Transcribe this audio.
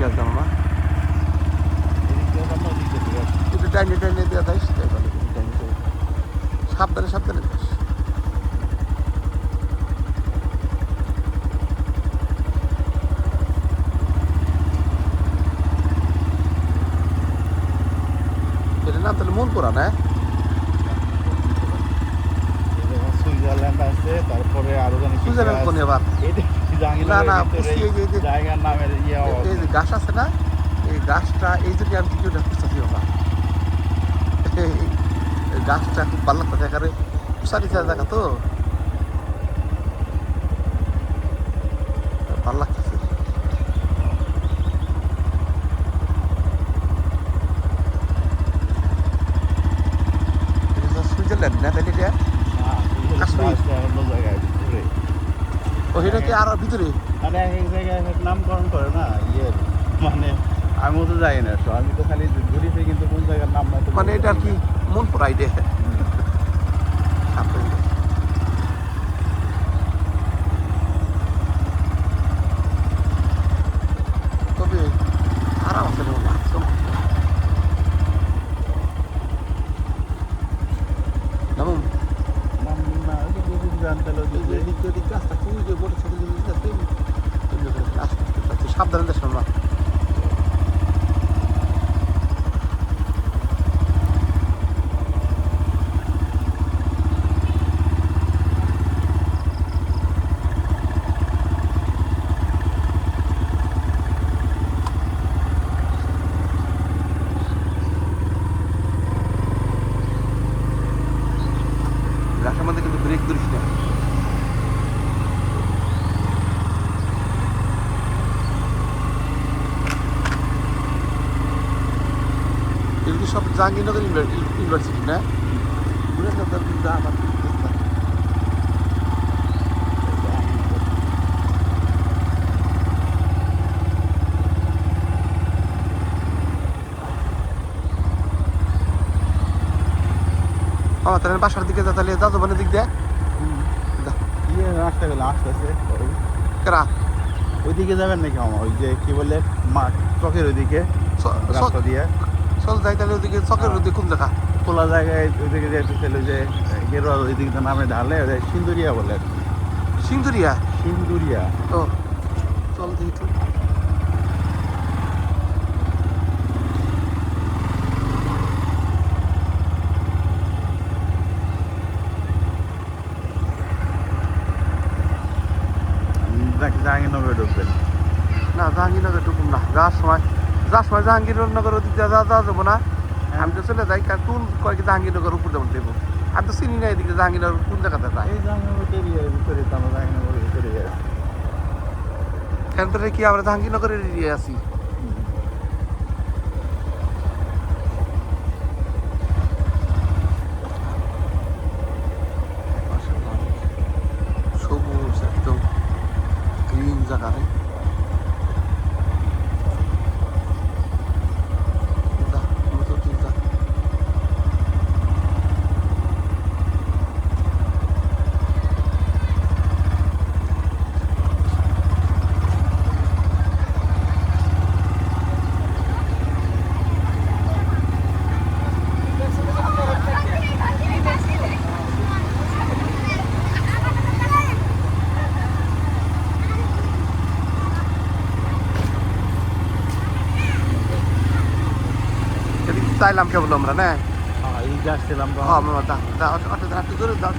দিকে আসতাম না একটু টাইনে টাইনে দেওয়া যাইস সাবধানে সাবধানে যাস এটার নাম তাহলে মন করা না সুইজারল্যান্ড আছে তারপরে আরো জানি সুইজারল্যান্ড কোন এবার না না জায়গার নামের এই যে গাছ আছে না এই গাছটা এই জন্য আমি ভিডিওটা করতেছি বাবা এই গাছটা খুব ভালো লাগতো দেখারে উষারি জায়গা তো ভালো লাগতেছে সুইজারল্যান্ড না তাহলে এটা ওইটা কি আরো ভিতরে মানে এক এক জায়গায় নামকরণ করে না ইয়ের মানে আমিও তো যাই না আমি তো খালি ঘুরি ফিরে কিন্তু কোন জায়গার নাম না মানে এটা আর কি মন পড়াই দে তবে আরাম আছে নামুন গাছটা খুবই বড় ছোট জিনিস আছে সাবধানে দেশ না গাছের মধ্যে কিন্তু ব্রেক ধরিস না এগুলি সব জাহাঙ্গীরনগর ইউনিভার্সিটি না তাহলে বাসার দিকে যা তাহলে যাও মানে দিক দিয়ে রাস্তা গেলে আসতেছে কেরা ওইদিকে যাবেন নাকি আমার ওই যে কি বলে মাঠ চকের ওইদিকে রাস্তা দিয়ে চল যাই তাহলে ওইদিকে চকের ওইদিকে কোন জায়গা খোলা জায়গায় ওইদিকে যেতেছিল যে গেরুয়া ওইদিকে নামে ঢালে সিন্দুরিয়া বলে সিন্দুরিয়া সিন্দুরিয়া ও চল দেখি তো জাহাঙ্গীরনগরে ঢুকবেন না জাহাঙ্গীরনগর ঢুকুম না যাওয়ার সময় জাহাঙ্গীরনগর ওদিক যাওয়া যাবো না আমি তো চলে যাই কারণ কোন কয়েক জাহাঙ্গীরনগর উপর যেমন দেবো আমি তো চিনি না এদিকে জাহাঙ্গীরনগর কোন জায়গাতে যায় এই জাহাঙ্গীরনগরের ভিতরে তো আমরা জাহাঙ্গীরনগরের ভিতরে যাই এখান থেকে কি আমরা জাহাঙ্গীরনগরের এরিয়ায় আছি সবুজ একদম গ্রিন জায়গায় চাইলাম কেবল আমরা না এই যাচ্ছিলাম হ্যাঁ অটো ধরে যাও